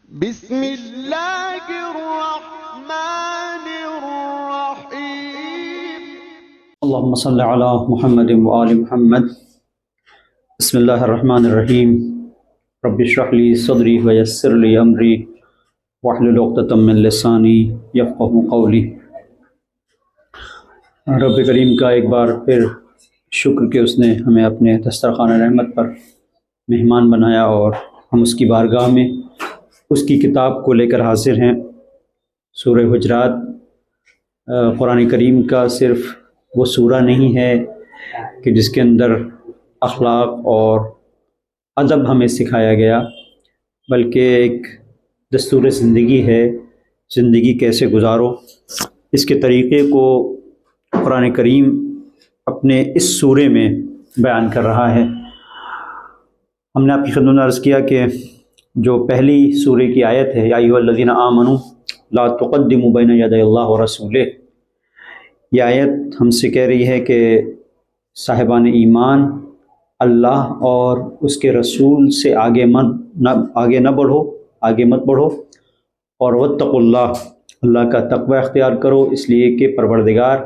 بسم اللہ الرحمن الرحیم اللهم صل علی محمد وآل محمد. بسم اللہ الرحمن الرحیم. رب اشرح لی صدری ویسر لی امری واحلل عقدۃ من لسانی یفقہوا قولی. رب کریم کا ایک بار پھر شکر کہ اس نے ہمیں اپنے دسترخوان رحمت پر مہمان بنایا اور ہم اس کی بارگاہ میں اس کی کتاب کو لے کر حاضر ہیں. سورہ حجرات قرآن کریم کا صرف وہ سورہ نہیں ہے کہ جس کے اندر اخلاق اور ادب ہمیں سکھایا گیا، بلکہ ایک دستور زندگی ہے. زندگی کیسے گزارو، اس کے طریقے کو قرآن کریم اپنے اس سورے میں بیان کر رہا ہے. ہم نے آپ کی خدمت میں عرض کیا کہ جو پہلی سورے کی آیت ہے، یا ایھا الذین آمنوا لا تقدموا بین یدی اللہ ورسولہ، یہ آیت ہم سے کہہ رہی ہے کہ صاحبان ایمان اللہ اور اس کے رسول سے آگے نہ بڑھو، آگے مت بڑھو، اور واتقوا اللہ، اللہ کا تقوی اختیار کرو، اس لیے کہ پروردگار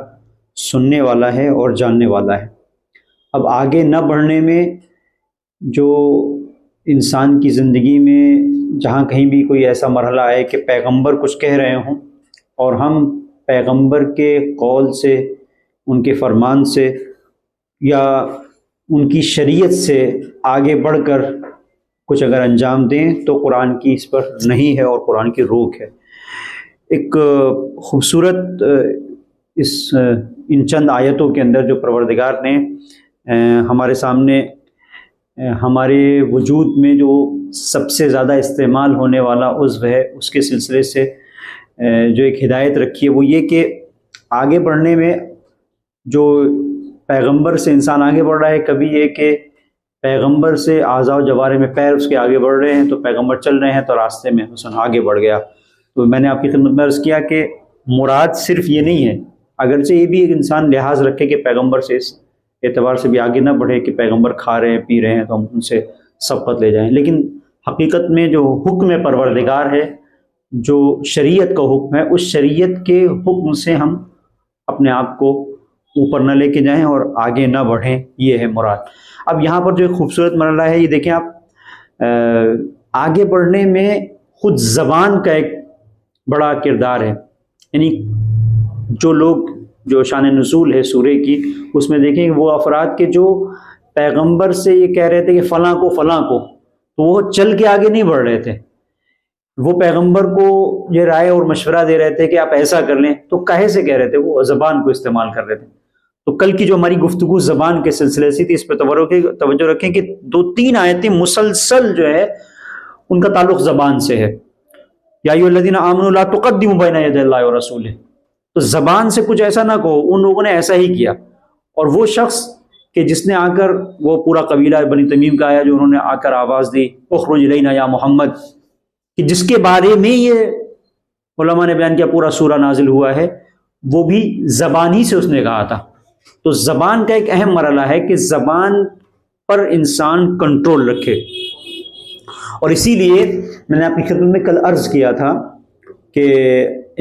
سننے والا ہے اور جاننے والا ہے. اب آگے نہ بڑھنے میں جو انسان کی زندگی میں جہاں کہیں بھی کوئی ایسا مرحلہ آئے کہ پیغمبر کچھ کہہ رہے ہوں اور ہم پیغمبر کے قول سے، ان کے فرمان سے یا ان کی شریعت سے آگے بڑھ کر کچھ اگر انجام دیں تو قرآن کی اس پر نہیں ہے اور قرآن کی روک ہے. ایک خوبصورت ان چند آیتوں کے اندر جو پروردگار نے ہمارے سامنے ہمارے وجود میں جو سب سے زیادہ استعمال ہونے والا عضو ہے اس کے سلسلے سے جو ایک ہدایت رکھی ہے، وہ یہ کہ آگے بڑھنے میں جو پیغمبر سے انسان آگے بڑھ رہا ہے، کبھی یہ کہ پیغمبر سے اعضاء و جوارح میں پیر اس کے آگے بڑھ رہے ہیں تو پیغمبر چل رہے ہیں تو راستے میں حسن آگے بڑھ گیا. تو میں نے آپ کی خدمت میں عرض کیا کہ مراد صرف یہ نہیں ہے، اگرچہ یہ بھی ایک انسان لحاظ رکھے کہ پیغمبر سے اس اعتبار سے بھی آگے نہ بڑھے کہ پیغمبر کھا رہے ہیں پی رہے ہیں تو ہم ان سے سبقت لے جائیں، لیکن حقیقت میں جو حکم پروردگار ہے، جو شریعت کا حکم ہے، اس شریعت کے حکم سے ہم اپنے آپ کو اوپر نہ لے کے جائیں اور آگے نہ بڑھیں، یہ ہے مراد. اب یہاں پر جو ایک خوبصورت مرحلہ ہے، یہ دیکھیں آپ، آگے بڑھنے میں خود زبان کا ایک بڑا کردار ہے. یعنی جو لوگ، جو شان نزول ہے سورے کی، اس میں دیکھیں وہ افراد کے جو پیغمبر سے یہ کہہ رہے تھے کہ فلاں کو تو وہ چل کے آگے نہیں بڑھ رہے تھے. وہ پیغمبر کو یہ رائے اور مشورہ دے رہے تھے کہ آپ ایسا کر لیں، تو کہے سے کہہ رہے تھے، وہ زبان کو استعمال کر رہے تھے. تو کل کی جو ہماری گفتگو زبان کے سلسلے سے تھی، اس پہ توجہ رکھیں کہ 2-3 آیتیں مسلسل جو ہے ان کا تعلق زبان سے ہے. یا ایھا الذین آمنوا لا تقدموا بین یدی اللہ ورسولہ، تو زبان سے کچھ ایسا نہ کہو. ان لوگوں نے ایسا ہی کیا، اور وہ شخص کہ جس نے آ کر، وہ پورا قبیلہ بنی تمیم کا آیا جو انہوں نے آ کر آواز دی اخرج الینا یا محمد، کہ جس کے بارے میں یہ علماء نے بیان کیا پورا سورہ نازل ہوا ہے، وہ بھی زبان ہی سے اس نے کہا تھا. تو زبان کا ایک اہم مرحلہ ہے کہ زبان پر انسان کنٹرول رکھے. اور اسی لیے میں نے آپ کی خدمت میں کل عرض کیا تھا کہ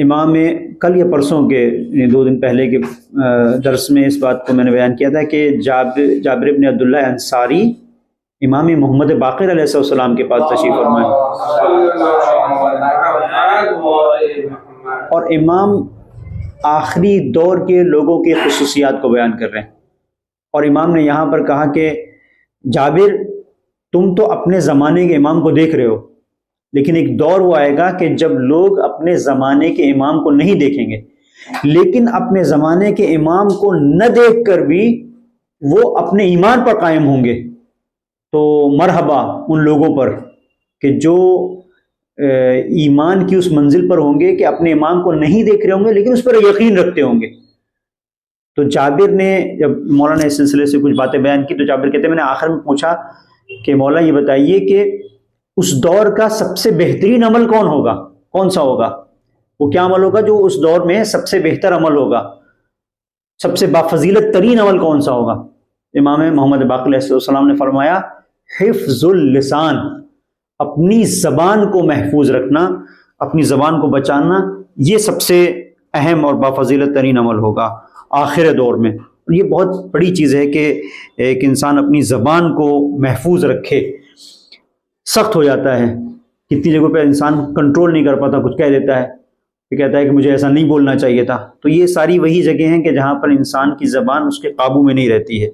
امام، کل یا پرسوں کے 2 دن پہلے کے درس میں اس بات کو میں نے بیان کیا تھا کہ جابر بن عبداللہ انصاری امام محمد باقر علیہ السلام کے پاس تشریف فرمائے، اور امام آخری دور کے لوگوں کی خصوصیات کو بیان کر رہے ہیں. اور امام نے یہاں پر کہا کہ جابر، تم تو اپنے زمانے کے امام کو دیکھ رہے ہو، لیکن ایک دور وہ آئے گا کہ جب لوگ اپنے زمانے کے امام کو نہیں دیکھیں گے، لیکن اپنے زمانے کے امام کو نہ دیکھ کر بھی وہ اپنے ایمان پر قائم ہوں گے. تو مرحبا ان لوگوں پر کہ جو ایمان کی اس منزل پر ہوں گے کہ اپنے امام کو نہیں دیکھ رہے ہوں گے لیکن اس پر یقین رکھتے ہوں گے. تو جابر نے جب مولا نے اس سلسلے سے کچھ باتیں بیان کی تو جابر کہتے ہیں میں نے آخر میں پوچھا کہ مولا یہ بتائیے کہ اس دور کا سب سے بہترین عمل کون سا ہوگا؟ وہ کیا عمل ہوگا جو اس دور میں سب سے بہتر عمل ہوگا، سب سے بافضیلت ترین عمل کون سا ہوگا؟ امام محمد باقر علیہ السلام نے فرمایا حفظ اللسان، اپنی زبان کو محفوظ رکھنا، اپنی زبان کو بچانا، یہ سب سے اہم اور بافضیلت ترین عمل ہوگا آخر دور میں۔ اور یہ بہت بڑی چیز ہے کہ ایک انسان اپنی زبان کو محفوظ رکھے۔ سخت ہو جاتا ہے، کتنی جگہوں پہ انسان کنٹرول نہیں کر پاتا، کچھ کہہ دیتا ہے، پھر کہتا ہے کہ مجھے ایسا نہیں بولنا چاہیے تھا۔ تو یہ ساری وہی جگہ ہیں کہ جہاں پر انسان کی زبان اس کے قابو میں نہیں رہتی ہے۔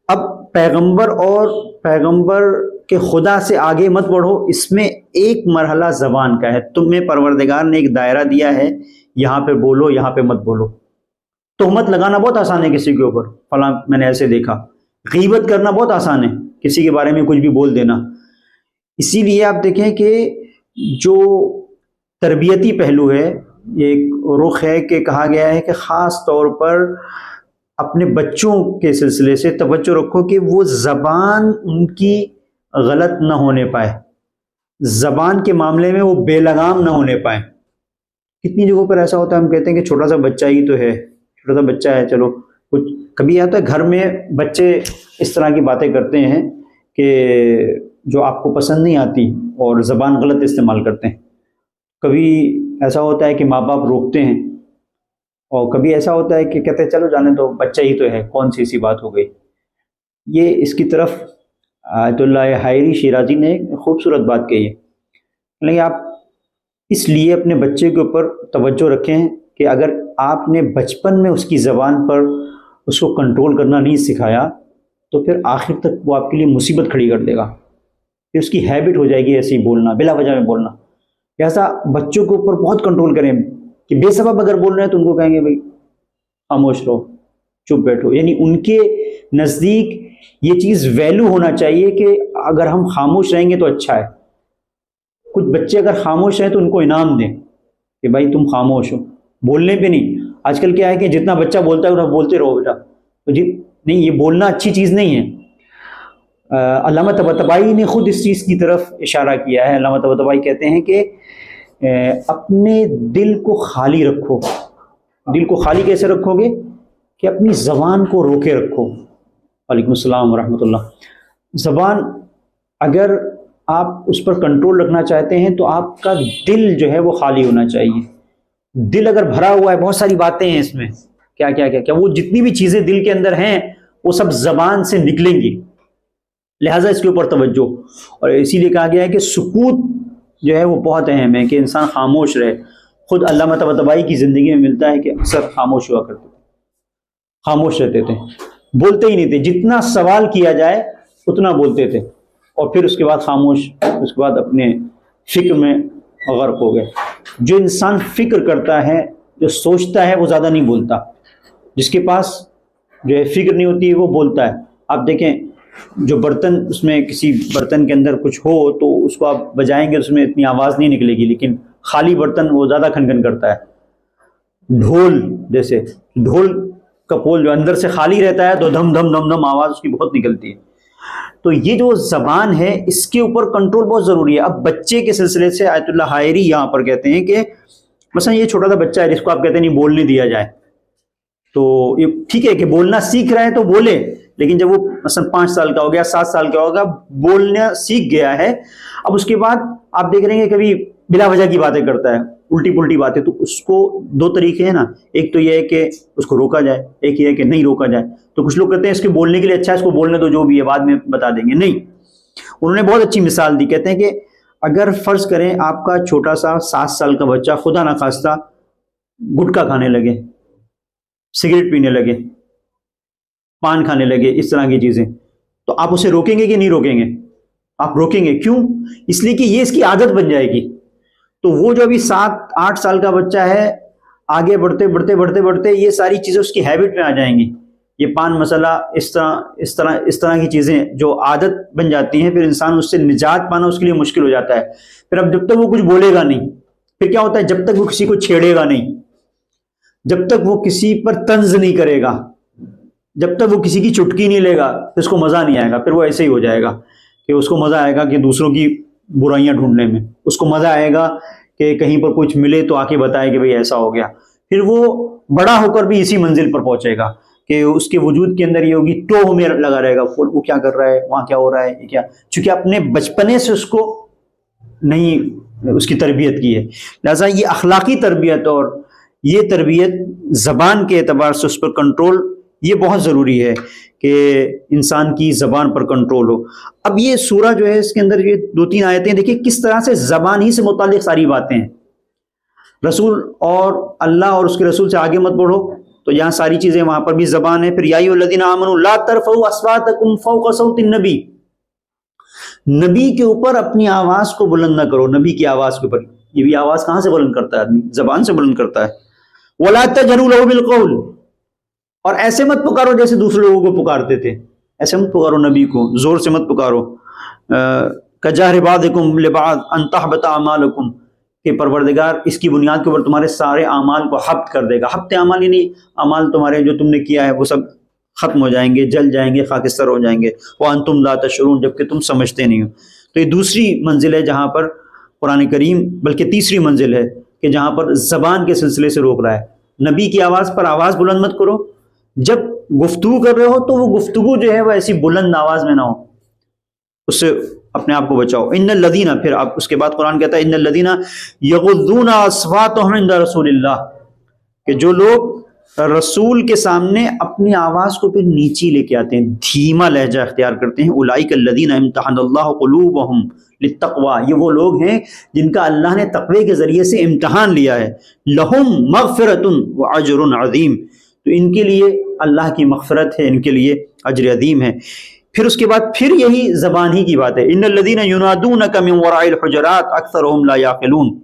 اب پیغمبر کے خدا سے آگے مت بڑھو، اس میں ایک مرحلہ زبان کا ہے۔ تمہیں پروردگار نے ایک دائرہ دیا ہے، یہاں پہ بولو، یہاں پہ مت بولو۔ تہمت لگانا بہت آسان ہے کسی کے اوپر، فلاں میں نے ایسے دیکھا۔ غیبت کرنا بہت آسان ہے، کسی کے بارے میں کچھ بھی بول دینا۔ اسی لیے آپ دیکھیں کہ جو تربیتی پہلو ہے، ایک رخ ہے کہ کہا گیا ہے کہ خاص طور پر اپنے بچوں کے سلسلے سے توجہ رکھو کہ وہ زبان ان کی غلط نہ ہونے پائے، زبان کے معاملے میں وہ بے لگام نہ ہونے پائے۔ کتنی جگہوں پر ایسا ہوتا ہے، ہم کہتے ہیں کہ چھوٹا سا بچہ ہی تو ہے، چھوٹا سا بچہ ہے، چلو کچھ کبھی آتا ہے گھر میں بچے اس طرح کی باتیں کرتے ہیں کہ جو آپ کو پسند نہیں آتی اور زبان غلط استعمال کرتے ہیں۔ کبھی ایسا ہوتا ہے کہ ماں باپ روکتے ہیں، اور کبھی ایسا ہوتا ہے کہ کہتے ہیں چلو جانے دو، بچہ ہی تو ہے، کون سی بات ہو گئی۔ یہ اس کی طرف آیت اللہ حائری شیرازی نے خوبصورت بات کہی ہے، لیکن آپ اس لیے اپنے بچے کے اوپر توجہ رکھیں کہ اگر آپ نے بچپن میں اس کی زبان پر اس کو کنٹرول کرنا نہیں سکھایا تو پھر آخر تک وہ آپ کے لیے مصیبت کھڑی کر دے گا، پھر اس کی ہیبٹ ہو جائے گی ایسے ہی بولنا، بلا وجہ میں بولنا۔ لہٰذا بچوں کے اوپر بہت کنٹرول کریں کہ بے سبب اگر بول رہے ہیں تو ان کو کہیں گے بھائی خاموش رہو، چپ بیٹھو، یعنی ان کے نزدیک یہ چیز ویلیو ہونا چاہیے کہ اگر ہم خاموش رہیں گے تو اچھا ہے۔ کچھ بچے اگر خاموش ہیں تو ان کو انعام دیں کہ بھائی تم خاموش ہو، بولنے پہ نہیں۔ آج کل کیا ہے کہ جتنا بچہ بولتا ہے وہ بولتے رہو بیٹا، تو نہیں، یہ بولنا اچھی چیز نہیں ہے۔ علامہ طباطبائی نے خود اس چیز کی طرف اشارہ کیا ہے۔ علامہ طباطبائی کہتے ہیں کہ اپنے دل کو خالی رکھو۔ دل کو خالی کیسے رکھو گے؟ کہ اپنی زبان کو روکے رکھو۔ وعلیکم السلام ورحمۃ اللہ۔ زبان اگر آپ اس پر کنٹرول رکھنا چاہتے ہیں تو آپ کا دل جو ہے وہ خالی ہونا چاہیے۔ دل اگر بھرا ہوا ہے، بہت ساری باتیں ہیں اس میں، کیا کیا کیا کیا وہ جتنی بھی چیزیں دل کے اندر ہیں وہ سب زبان سے نکلیں گی، لہٰذا اس کے اوپر توجہ۔ اور اسی لیے کہا گیا ہے کہ سکوت جو ہے وہ بہت اہم ہے، کہ انسان خاموش رہے۔ خود علامہ طباطبائی کی زندگی میں ملتا ہے کہ اکثر خاموش ہوا کرتے تھے، خاموش رہتے تھے، بولتے ہی نہیں تھے، جتنا سوال کیا جائے اتنا بولتے تھے، اور پھر اس کے بعد خاموش، اس کے بعد اپنے فکر میں غرق ہو گئے۔ جو انسان فکر کرتا ہے، جو سوچتا ہے، وہ زیادہ نہیں بولتا۔ جس کے پاس جو ہے فکر نہیں ہوتی وہ بولتا ہے۔ آپ دیکھیں جو برتن، اس میں کسی برتن کے اندر کچھ ہو تو اس کو آپ بجائیں گے اس میں اتنی آواز نہیں نکلے گی، لیکن خالی برتن وہ زیادہ کھن کھن کرتا ہے۔ ڈھول جیسے، ڈھول کا پول جو اندر سے خالی رہتا ہے تو دھم دھم دھم دھم آواز اس کی بہت نکلتی ہے۔ تو یہ جو زبان ہے اس کے اوپر کنٹرول بہت ضروری ہے۔ اب بچے کے سلسلے سے آیت اللہ حائری یہاں پر کہتے ہیں کہ مثلا یہ چھوٹا سا بچہ ہے جس کو آپ کہتے ہیں نہیں بولنے دیا جائے، تو یہ ٹھیک ہے کہ بولنا سیکھ رہا ہے تو بولے، لیکن جب وہ مثلا 5 سال کا ہو گیا، 7 سال کا ہوگا، بولنا سیکھ گیا ہے، اب اس کے بعد آپ دیکھ رہے ہیں کہ کبھی بلا وجہ کی باتیں کرتا ہے، الٹی پلٹی باتیں، تو اس کو 2 طریقے ہیں نا، ایک تو یہ ہے کہ اس کو روکا جائے، ایک یہ ہے کہ نہیں روکا جائے۔ تو کچھ لوگ کہتے ہیں اس کے بولنے کے لیے اچھا ہے، اس کو بولنے دو، جو بھی ہے بعد میں بتا دیں گے۔ نہیں، انہوں نے بہت اچھی مثال دی، کہتے ہیں کہ اگر فرض کریں آپ کا چھوٹا سا 7 سال کا بچہ خدا نخواستہ گٹکا کھانے لگے، سگریٹ پینے لگے، پان کھانے لگے، اس طرح کی چیزیں، تو آپ اسے روکیں گے کہ نہیں روکیں گے؟ آپ روکیں گے۔ کیوں؟ اس لیے کہ یہ اس کی عادت بن جائے گی۔ تو وہ جو ابھی 7-8 سال کا بچہ ہے، آگے بڑھتے بڑھتے بڑھتے بڑھتے یہ ساری چیزیں اس کی ہیبٹ میں آ جائیں گی۔ یہ پان مسئلہ، اس طرح کی چیزیں جو عادت بن جاتی ہیں، پھر انسان اس سے نجات پانا اس کے لیے مشکل ہو جاتا ہے۔ پھر اب جب تک وہ کچھ بولے گا نہیں، پھر کیا ہوتا ہے، جب تک وہ کسی کو چھیڑے گا نہیں، جب تک وہ کسی پر طنز نہیں کرے گا، جب تک وہ کسی کی چٹکی نہیں لے گا، پھر اس کو مزہ نہیں آئے گا۔ پھر وہ ایسے ہی ہو جائے گا کہ اس کو مزہ آئے گا کہ دوسروں کی برائیاں ڈھونڈنے میں، اس کو مزہ آئے گا کہ کہیں پر کچھ ملے تو آ کے بتائے کہ بھئی ایسا ہو گیا۔ پھر وہ بڑا ہو کر بھی اسی منزل پر پہنچے گا کہ اس کے وجود کے اندر یہ ہوگی ٹوہ میں لگا رہے گا، وہ کیا کر رہا ہے، وہاں کیا ہو رہا ہے، یہ کیا، چونکہ اپنے بچپنے سے اس کو نہیں اس کی تربیت کی ہے. لہٰذا یہ اخلاقی تربیت اور یہ تربیت زبان کے اعتبار سے اس پر کنٹرول یہ بہت ضروری ہے کہ انسان کی زبان پر کنٹرول ہو. اب یہ سورہ جو ہے اس کے اندر یہ 2-3 آیتیں دیکھیں کس طرح سے زبان ہی سے متعلق ساری باتیں ہیں. رسول اور اللہ اور اس کے رسول سے آگے مت بڑھو، تو یہاں ساری چیزیں، وہاں پر بھی زبان ہے. پھر یا ایھا الذین آمنوا لا ترفعوا اصواتکم فوق صوت النبی، نبی کے اوپر اپنی آواز کو بلند نہ کرو. نبی کی آواز کے اوپر، یہ بھی آواز کہاں سے بلند کرتا ہے آدمی؟ زبان سے بلند کرتا ہے. ولا تجهروا له بالقول، اور ایسے مت پکارو جیسے دوسرے لوگوں کو پکارتے تھے، ایسے مت پکارو نبی کو، زور سے مت پکارو. کجہر بعضکم لبعض ان تحبط اعمالکم، کہ پروردگار اس کی بنیاد کے اوپر تمہارے سارے اعمال کو حبط کر دے گا. حبط اعمال یعنی اعمال تمہارے جو تم نے کیا ہے وہ سب ختم ہو جائیں گے، جل جائیں گے، خاکستر ہو جائیں گے. وانتم لا تشعرون، جبکہ تم سمجھتے نہیں ہو. تو یہ دوسری منزل ہے جہاں پر قرآن کریم، بلکہ تیسری منزل ہے کہ جہاں پر زبان کے سلسلے سے روک رہا ہے. نبی کی آواز پر آواز بلند مت کرو. جب گفتگو کر رہے ہو تو وہ گفتگو جو ہے وہ ایسی بلند آواز میں نہ ہو، اس سے اپنے آپ کو بچاؤ. ان الذین، پھر آپ اس کے بعد قرآن کہتا ہے ان الذین یغضون اصواتهم عند رسول اللہ، کہ جو لوگ رسول کے سامنے اپنی آواز کو پھر نیچی لے کے آتے ہیں، دھیما لہجہ اختیار کرتے ہیں. اولئک الذین امتحن اللہ قلوبهم للتقوی، یہ وہ لوگ ہیں جن کا اللہ نے تقوی کے ذریعے سے امتحان لیا ہے. لہم مغفرۃ واجر عظیم، تو ان کے لیے اللہ کی مغفرت ہے، ان کے لیے اجر عظیم ہے. پھر اس کے بعد پھر یہی زبان ہی کی بات ہے. ان الذین ینادونک من وراء الحجرات اکثرهم لا یعقلون،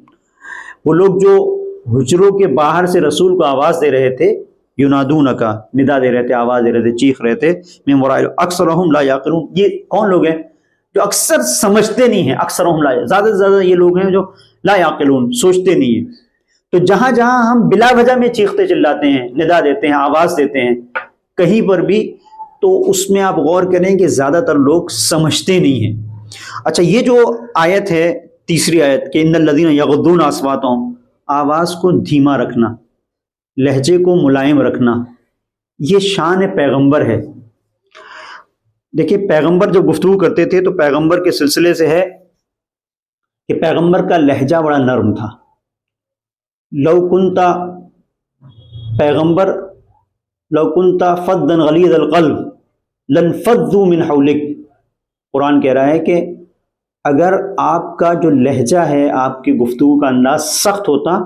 وہ لوگ جو حجروں کے باہر سے رسول کو آواز دے رہے تھے، ینادونک ندا دے رہے تھے، آواز دے رہے تھے، چیخ رہے تھے، من وراء اکثرهم لا یعقلون، یہ کون لوگ ہیں؟ جو اکثر سمجھتے نہیں ہیں. اکثرهم لا، زیادہ سے زیادہ یہ لوگ ہیں جو لا یعقلون، سوچتے نہیں ہیں. تو جہاں جہاں ہم بلا وجہ میں چیختے چلاتے ہیں، ندا دیتے ہیں، آواز دیتے ہیں کہیں پر بھی، تو اس میں آپ غور کریں کہ زیادہ تر لوگ سمجھتے نہیں ہیں. اچھا، یہ جو آیت ہے تیسری آیت کہ ان الذین یغضون اصواتهم، آواز کو دھیما رکھنا، لہجے کو ملائم رکھنا، یہ شان پیغمبر ہے. دیکھیے پیغمبر جب گفتگو کرتے تھے تو پیغمبر کے سلسلے سے ہے کہ پیغمبر کا لہجہ بڑا نرم تھا. لو کنتا، پیغمبر لو کنتا فظا غلیظ القلب لانفضوا من حولک، قرآن کہہ رہا ہے کہ اگر آپ کا جو لہجہ ہے، آپ کی گفتگو کا انداز سخت ہوتا،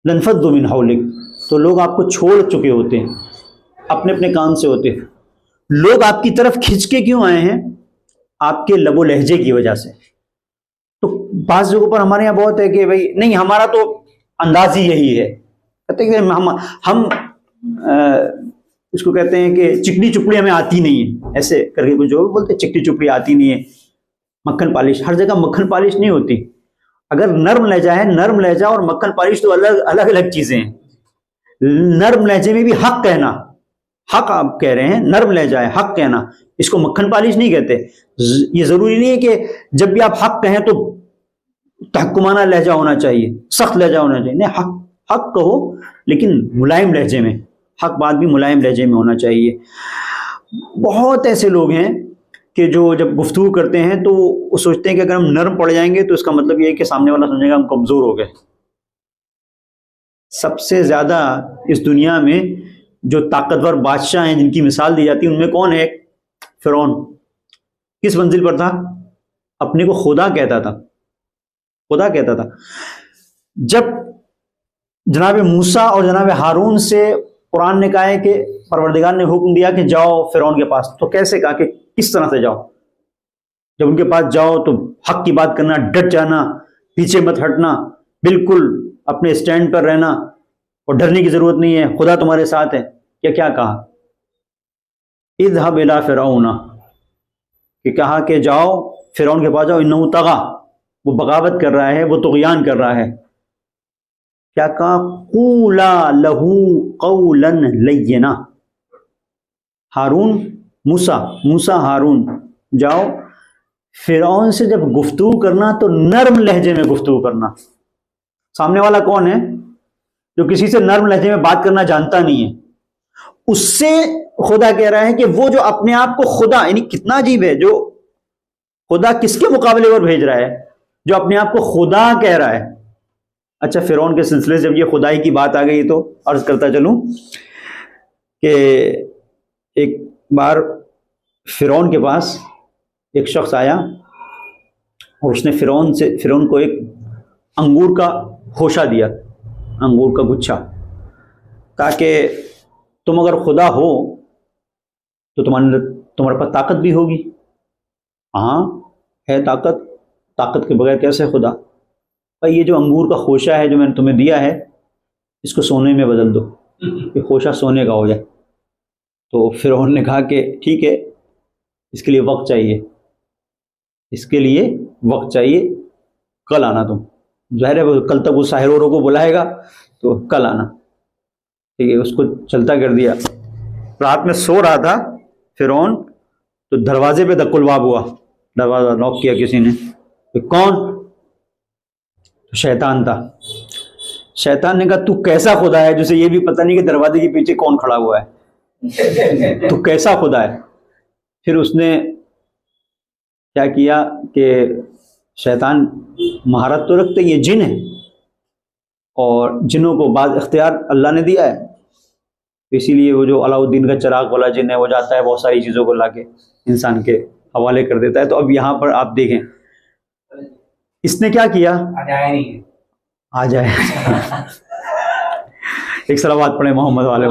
لانفضوا من حولک، تو لوگ آپ کو چھوڑ چکے ہوتے، اپنے اپنے کام سے ہوتے. لوگ آپ کی طرف کھنچ کے کیوں آئے ہیں؟ آپ کے لب و لہجے کی وجہ سے. تو بعض جگہوں پر ہمارے یہاں بہت ہے کہ بھائی نہیں، ہمارا تو انداز ہی یہی ہے، کہتے ہیں کہ ہم اس کو کہتے ہیں کہ چکنی چپڑی ہمیں آتی نہیں ہے، ایسے کر کے کچھ جو بولتے ہیں چکنی چپڑی آتی نہیں ہے. مکھن پالش، ہر جگہ مکھن پالش نہیں ہوتی. اگر نرم لہجہ ہے، نرم لہجہ اور مکھن پالش تو الگ الگ چیزیں ہیں. نرم لہجے میں بھی حق کہنا، حق آپ کہہ رہے ہیں، نرم لہجہ ہے، حق کہنا، اس کو مکھن پالش نہیں کہتے. یہ ضروری نہیں ہے کہ جب بھی آپ حق کہیں تو تحکمانہ لہجہ ہونا چاہیے، سخت لہجہ ہونا چاہیے. نہیں، حق کہو لیکن ملائم لہجے میں، حق بات بھی ملائم لہجے میں ہونا چاہیے. بہت ایسے لوگ ہیں کہ جو جب گفتگو کرتے ہیں تو وہ سوچتے ہیں کہ اگر ہم نرم پڑ جائیں گے تو اس کا مطلب یہ ہے کہ سامنے والا سمجھے گا ہم کمزور ہو گئے. سب سے زیادہ اس دنیا میں جو طاقتور بادشاہ ہیں جن کی مثال دی جاتی ہے، ان میں کون ہے؟ فرعون. کس منزل پر تھا؟ اپنے کو خدا کہتا تھا، خدا کہتا تھا. جب جناب موسیٰ اور جناب ہارون سے قرآن نے کہا ہے کہ پروردگار نے حکم دیا کہ جاؤ فرعون کے پاس، تو کیسے کہا، کہ کس طرح سے جاؤ؟ جب ان کے پاس جاؤ تو حق کی بات کرنا، ڈٹ جانا، پیچھے مت ہٹنا، بالکل اپنے اسٹینڈ پر رہنا، اور ڈرنے کی ضرورت نہیں ہے، خدا تمہارے ساتھ ہے. کیا کہا؟ اذهب الى فرعون، کہ کہا کہ جاؤ فرعون کے پاس جاؤ، انه طغى، وہ بغاوت کر رہا ہے، وہ طغیان کر رہا ہے. کیا کہا؟ قولا له قولا لینا. ہارون، موسیٰ ہارون، جاؤ فرعون سے جب گفتگو کرنا تو نرم لہجے میں گفتگو کرنا. سامنے والا کون ہے؟ جو کسی سے نرم لہجے میں بات کرنا جانتا نہیں ہے. اس سے خدا کہہ رہا ہے کہ وہ جو اپنے آپ کو خدا، یعنی کتنا عجیب ہے، جو خدا کس کے مقابلے پر بھیج رہا ہے؟ جو اپنے آپ کو خدا کہہ رہا ہے۔ اچھا، فرعون کے سلسلے سے جب یہ خدائی کی بات آ گئی تو عرض کرتا چلوں کہ ایک بار فرعون کے پاس ایک شخص آیا اور اس نے فرعون کو ایک انگور کا خوشہ دیا، انگور کا گچھا، کہا کہ تم اگر خدا ہو تو تمہارے پاس طاقت بھی ہوگی۔ ہاں ہے طاقت کے بغیر کیسے خدا؟ بھائی یہ جو انگور کا خوشہ ہے جو میں نے تمہیں دیا ہے، اس کو سونے میں بدل دو، یہ خوشہ سونے کا ہو جائے۔ تو فرعون نے کہا کہ ٹھیک ہے، اس کے لیے وقت چاہیے، اس کے لیے وقت چاہیے، کل آنا تم۔ ظاہر ہے کل تک وہ ساحروں کو بلائے گا تو کل آنا، ٹھیک ہے۔ اس کو چلتا کر دیا۔ رات میں سو رہا تھا فرعون تو دروازے پہ دق الباب ہوا، دروازہ نوک کیا کسی نے، کہ کون؟ تو شیطان تھا۔ شیطان نے کہا تو کیسا خدا ہے جسے یہ بھی پتہ نہیں کہ دروازے کے پیچھے کون کھڑا ہوا ہے؟ تو کیسا خدا ہے؟ پھر اس نے کیا کیا کہ شیطان مہارت تو رکھتے، یہ جن ہے اور جنوں کو بعض اختیار اللہ نے دیا ہے، اسی لیے وہ جو علاؤ الدین کا چراغ والا جن ہے وہ جاتا ہے بہت ساری چیزوں کو لا کے انسان کے حوالے کر دیتا ہے۔ تو اب یہاں پر آپ دیکھیں اس نے کیا کیا، آ جائے ایک صلوات پڑھیں محمد والے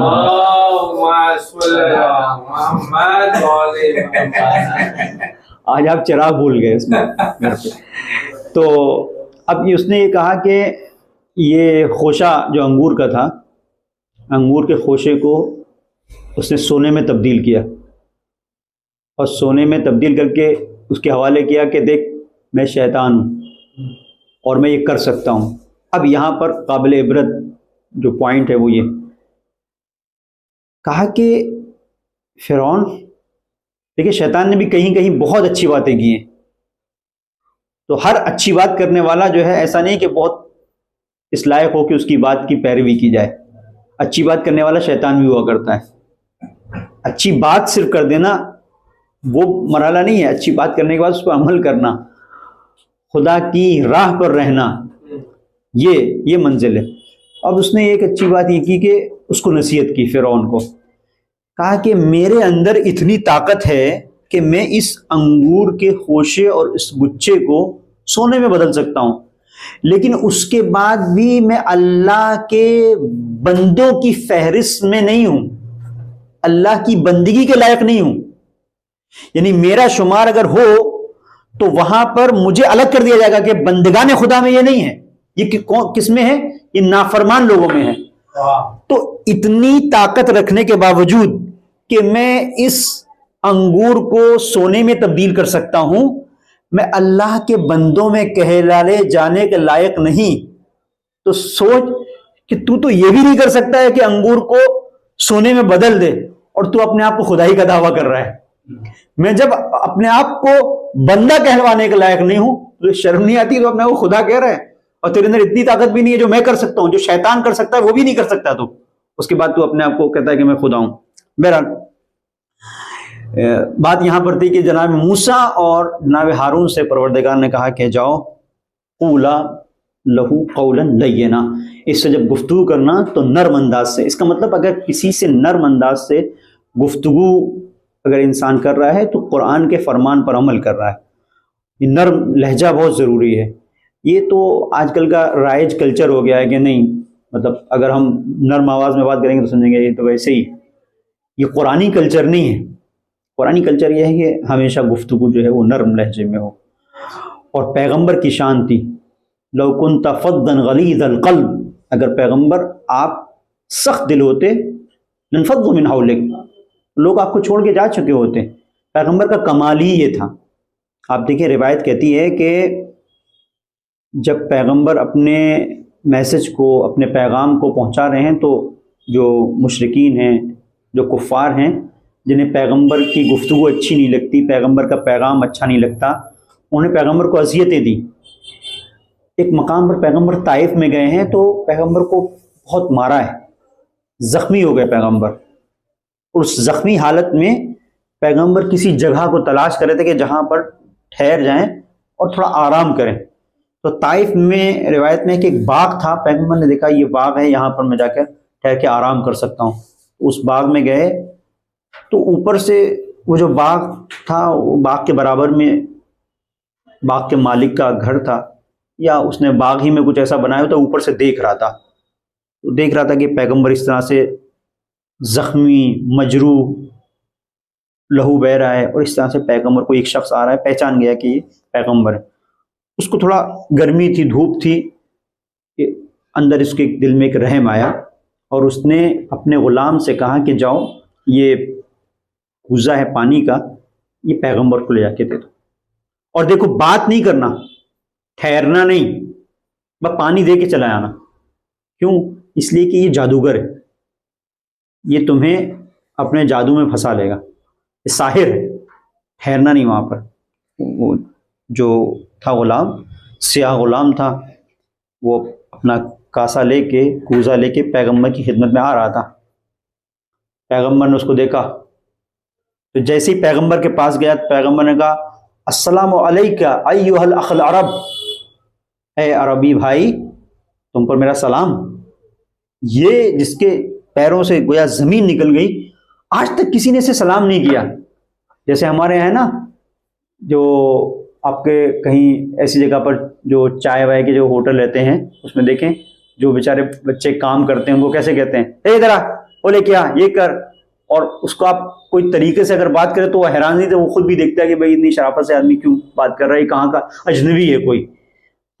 آج آپ چراغ بھول گئے اس میں گھر پہ۔ تو اب اس نے یہ کہا کہ یہ خوشہ جو انگور کا تھا، انگور کے خوشے کو اس نے سونے میں تبدیل کیا، اور سونے میں تبدیل کر کے اس کے حوالے کیا کہ دیکھ میں شیطان ہوں اور میں یہ کر سکتا ہوں۔ اب یہاں پر قابل عبرت جو پوائنٹ ہے وہ یہ کہا کہ فرعون، دیکھیں شیطان نے بھی کہیں کہیں بہت اچھی باتیں کی ہیں، تو ہر اچھی بات کرنے والا جو ہے ایسا نہیں کہ بہت اس لائق ہو کہ اس کی بات کی پیروی کی جائے۔ اچھی بات کرنے والا شیطان بھی ہوا کرتا ہے۔ اچھی بات صرف کر دینا وہ مرحلہ نہیں ہے، اچھی بات کرنے کے بعد اس پر عمل کرنا، خدا کی راہ پر رہنا، یہ منزل ہے۔ اب اس نے ایک اچھی بات یہ کی کہ اس کو نصیحت کی فرعون کو، کہا کہ میرے اندر اتنی طاقت ہے کہ میں اس انگور کے خوشے اور اس گچھے کو سونے میں بدل سکتا ہوں، لیکن اس کے بعد بھی میں اللہ کے بندوں کی فہرست میں نہیں ہوں، اللہ کی بندگی کے لائق نہیں ہوں۔ یعنی میرا شمار اگر ہو تو وہاں پر مجھے الگ کر دیا جائے گا کہ بندگان خدا میں یہ نہیں ہے، یہ کس میں ہے؟ یہ نافرمان لوگوں میں ہے۔ تو اتنی طاقت رکھنے کے باوجود کہ میں اس انگور کو سونے میں تبدیل کر سکتا ہوں، میں اللہ کے بندوں میں کہلائے جانے کے لائق نہیں۔ تو سوچ کہ تو یہ بھی نہیں کر سکتا ہے کہ انگور کو سونے میں بدل دے، اور تو اپنے آپ کو خدائی کا دعویٰ کر رہا ہے۔ میں جب اپنے آپ کو بندہ کہلوانے کے لائق نہیں ہوں تو شرم نہیں آتی؟ تو اپنے کو خدا کہہ رہا ہے، اور تیرے اندر اتنی طاقت بھی نہیں ہے جو میں کر سکتا ہوں، جو شیطان کر سکتا ہے وہ بھی نہیں کر سکتا، تو اس کے بعد تو اپنے آپ کو کہتا ہے کہ میں خدا ہوں۔ بہرحال بات یہاں پر تھی کہ جناب موسیٰ اور جناب ہارون سے پروردگار نے کہا کہ جاؤ قولا لہو قولا لینا، اس سے جب گفتگو کرنا تو نرم انداز سے۔ اس کا مطلب اگر کسی سے نرم انداز سے گفتگو اگر انسان کر رہا ہے تو قرآن کے فرمان پر عمل کر رہا ہے۔ یہ نرم لہجہ بہت ضروری ہے۔ یہ تو آج کل کا رائج کلچر ہو گیا ہے کہ نہیں، مطلب اگر ہم نرم آواز میں بات کریں گے تو سمجھیں گے یہ تو ویسے ہی، یہ قرآنی کلچر نہیں ہے۔ قرآنی کلچر یہ ہے کہ ہمیشہ گفتگو جو ہے وہ نرم لہجے میں ہو، اور پیغمبر کی شان تھی لو کنت فظا غلیظ القلب، اگر پیغمبر آپ سخت دل ہوتے لانفضوا من حولک، لوگ آپ کو چھوڑ کے جا چکے ہوتے۔ پیغمبر کا کمال ہی یہ تھا۔ آپ دیکھیں روایت کہتی ہے کہ جب پیغمبر اپنے میسج کو، اپنے پیغام کو پہنچا رہے ہیں تو جو مشرکین ہیں، جو کفار ہیں، جنہیں پیغمبر کی گفتگو اچھی نہیں لگتی، پیغمبر کا پیغام اچھا نہیں لگتا، انہوں نے پیغمبر کو اذیتیں دی۔ ایک مقام پر پیغمبر طائف میں گئے ہیں تو پیغمبر کو بہت مارا ہے، زخمی ہو گئے پیغمبر۔ اور اس زخمی حالت میں پیغمبر کسی جگہ کو تلاش کر رہے تھے کہ جہاں پر ٹھہر جائیں اور تھوڑا آرام کریں. تو طائف میں روایت میں کہ ایک باغ تھا، پیغمبر نے دیکھا یہ باغ ہے، یہاں پر میں جا کر ٹھہر کے آرام کر سکتا ہوں. اس باغ میں گئے تو اوپر سے وہ جو باغ تھا، وہ باغ کے برابر میں باغ کے مالک کا گھر تھا، یا اس نے باغ ہی میں کچھ ایسا بنایا ہوتا، اوپر سے دیکھ رہا تھا کہ پیغمبر اس طرح سے زخمی، مجروح، لہو بہہ رہا ہے، اور اس طرح سے پیغمبر کو ایک شخص آ رہا ہے، پہچان گیا کہ یہ پیغمبر ہے. اس کو تھوڑا گرمی تھی، دھوپ تھی، کہ اندر اس کے دل میں ایک رحم آیا، اور اس نے اپنے غلام سے کہا کہ جاؤ یہ کوزہ ہے پانی کا، یہ پیغمبر کو لے جا کے دے دو، اور دیکھو بات نہیں کرنا، ٹھہرنا نہیں، بس پانی دے کے چلا آنا. کیوں؟ اس لیے کہ یہ جادوگر ہے، یہ تمہیں اپنے جادو میں پھنسا لے گا، یہ ساحر ہے. ٹھہرنا نہیں وہاں پر. وہ جو تھا غلام، سیاہ غلام تھا، وہ اپنا کاسا لے کے، کوزہ لے کے پیغمبر کی خدمت میں آ رہا تھا. پیغمبر نے اس کو دیکھا تو جیسے ہی پیغمبر کے پاس گیا، پیغمبر نے کہا السلام علیکہ ایھا الاخ العرب، اے عربی بھائی تم پر میرا سلام. یہ جس کے پیروں سے گویا زمین نکل گئی، آج تک کسی نے اسے سلام نہیں کیا. جیسے ہمارے یہاں ہے نا، جو آپ کے کہیں ایسی جگہ پر جو چائے وائے کے جو ہوٹل رہتے ہیں، اس میں دیکھیں جو بیچارے بچے کام کرتے ہیں ان کو کیسے کہتے ہیں، اے ادھر آ، وہ لے کے آ، یہ کر. اور اس کو آپ کوئی طریقے سے اگر بات کرے تو وہ حیران نہیں تھے، وہ خود بھی دیکھتا ہے کہ بھائی اتنی شرافت سے آدمی کیوں بات کر رہا ہے، کہاں کا اجنبی ہے کوئی،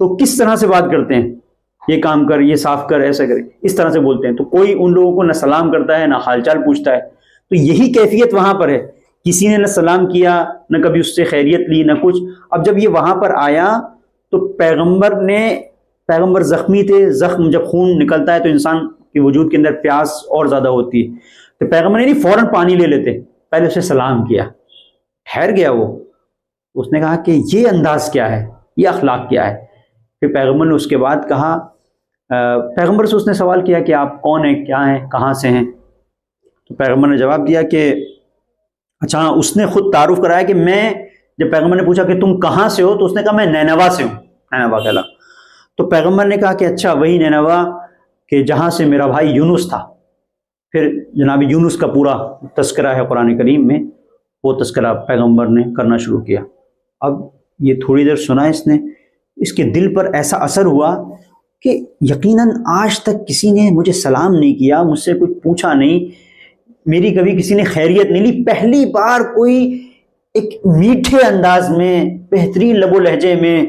تو کس طرح سے بات کرتے ہیں، یہ کام کر، یہ صاف کر، ایسا کرے، اس طرح سے بولتے ہیں. تو کوئی ان لوگوں کو نہ سلام کرتا ہے، نہ حال چال پوچھتا ہے. تو یہی کیفیت وہاں پر ہے، کسی نے نہ سلام کیا، نہ کبھی اس سے خیریت لی، نہ کچھ. اب جب یہ وہاں پر آیا تو پیغمبر زخمی تھے، زخم جب خون نکلتا ہے تو انسان کے وجود کے اندر پیاس اور زیادہ ہوتی ہے. تو پیغمبر نے نہیں فوراً پانی لے لیتے، پہلے اسے سلام کیا. ٹھہر گیا وہ، اس نے کہا کہ یہ انداز کیا ہے، یہ اخلاق کیا ہے. پھر پیغمبر نے اس کے بعد کہا، پیغمبر سے اس نے سوال کیا کہ آپ کون ہیں، کیا ہیں، کہاں سے ہیں. تو پیغمبر نے جواب دیا کہ اچھا، اس نے خود تعارف کرایا کہ میں، جب پیغمبر نے پوچھا کہ تم کہاں سے ہو تو اس نے کہا میں نینوا سے ہوں، نینوا کہلا. تو پیغمبر نے کہا کہ اچھا وہی نینوا کہ جہاں سے میرا بھائی یونس تھا. پھر جناب یونس کا پورا تذکرہ ہے قرآن کریم میں، وہ تذکرہ پیغمبر نے کرنا شروع کیا. اب یہ تھوڑی دیر سنا اس نے، اس کے دل پر ایسا اثر ہوا کہ یقیناً آج تک کسی نے مجھے سلام نہیں کیا، مجھ سے کچھ پوچھا نہیں، میری کبھی کسی نے خیریت نہیں لی، پہلی بار کوئی ایک میٹھے انداز میں، بہترین لب و لہجے میں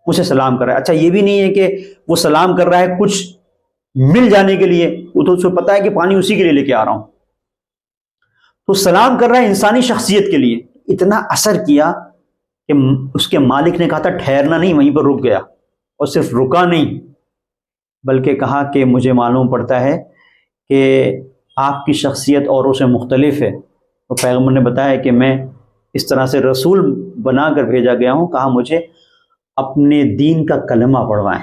مجھے سلام کر رہا ہے. اچھا یہ بھی نہیں ہے کہ وہ سلام کر رہا ہے کچھ مل جانے کے لیے، وہ تو اس کو پتا ہے کہ پانی اسی کے لیے لے کے آ رہا ہوں. تو سلام کر رہا ہے انسانی شخصیت کے لیے. اتنا اثر کیا کہ اس کے مالک نے کہا تھا ٹھہرنا نہیں، وہیں پر رک گیا، اور صرف رکا نہیں بلکہ کہا کہ مجھے معلوم پڑتا ہے کہ آپ کی شخصیت اوروں سے مختلف ہے. تو پیغمبر نے بتایا کہ میں اس طرح سے رسول بنا کر بھیجا گیا ہوں، کہا مجھے اپنے دین کا کلمہ پڑھوائیں.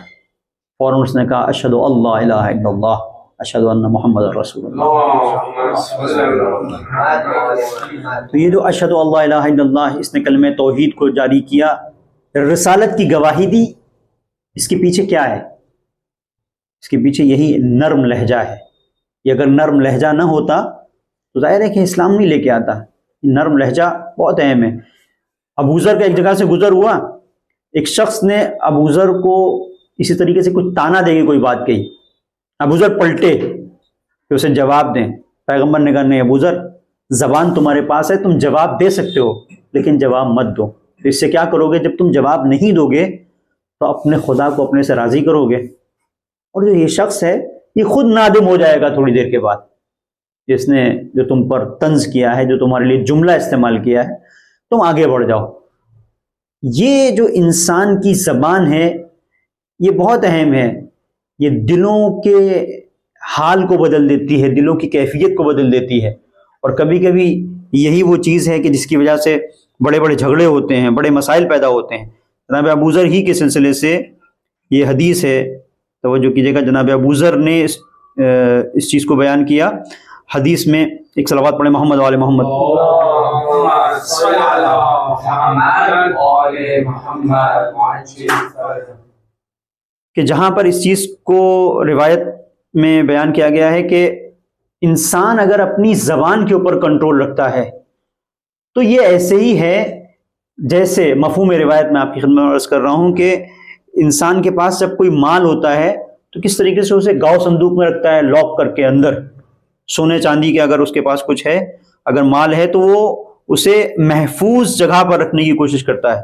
فوراً اس نے کہا اشہد اللہ الہ الا اللہ اشہد ان محمد رسول اللہ. تو یہ جو اشہد اللہ الہ الا اللہ، اس نے کلمہ توحید کو جاری کیا، رسالت کی گواہی دی. اس کے پیچھے کیا ہے؟ اس کے پیچھے یہی نرم لہجہ ہے. یہ اگر نرم لہجہ نہ ہوتا تو ظاہر ہے کہ اسلام نہیں لے کے آتا. نرم لہجہ بہت اہم ہے. ابو ذر کا ایک جگہ سے گزر ہوا، ایک شخص نے ابو ذر کو اسی طریقے سے کچھ تانا دے کے کوئی بات کہی، ابو ذر پلٹے کہ اسے جواب دیں. پیغمبر نے کہا نہیں ابو ذر، زبان تمہارے پاس ہے، تم جواب دے سکتے ہو لیکن جواب مت دو. اس سے کیا کرو گے؟ جب تم جواب نہیں دو گے تو اپنے خدا کو اپنے سے راضی کرو گے، اور جو یہ شخص ہے یہ خود نادم ہو جائے گا تھوڑی دیر کے بعد. جس نے جو تم پر طنز کیا ہے، جو تمہارے لیے جملہ استعمال کیا ہے، تم آگے بڑھ جاؤ. یہ جو انسان کی زبان ہے یہ بہت اہم ہے. یہ دلوں کے حال کو بدل دیتی ہے، دلوں کی کیفیت کو بدل دیتی ہے. اور کبھی کبھی یہی وہ چیز ہے کہ جس کی وجہ سے بڑے بڑے جھگڑے ہوتے ہیں، بڑے مسائل پیدا ہوتے ہیں. جناب ابو ذر ہی کے سلسلے سے یہ حدیث ہے، توجہ کیجیے گا. جناب ابو ذر نے اس چیز کو بیان کیا. حدیث میں ایک صلوات پڑھیں محمد وآل محمد. کہ جہاں پر اس چیز کو روایت میں بیان کیا گیا ہے کہ انسان اگر اپنی زبان کے اوپر کنٹرول رکھتا ہے تو یہ ایسے ہی ہے جیسے مفہوم روایت میں آپ کی خدمت میں عرض کر رہا ہوں کہ انسان کے پاس جب کوئی مال ہوتا ہے تو کس طریقے سے اسے گاؤ صندوق میں رکھتا ہے لاک کر کے اندر. سونے چاندی کے اگر اس کے پاس کچھ ہے، اگر مال ہے تو وہ اسے محفوظ جگہ پر رکھنے کی کوشش کرتا ہے.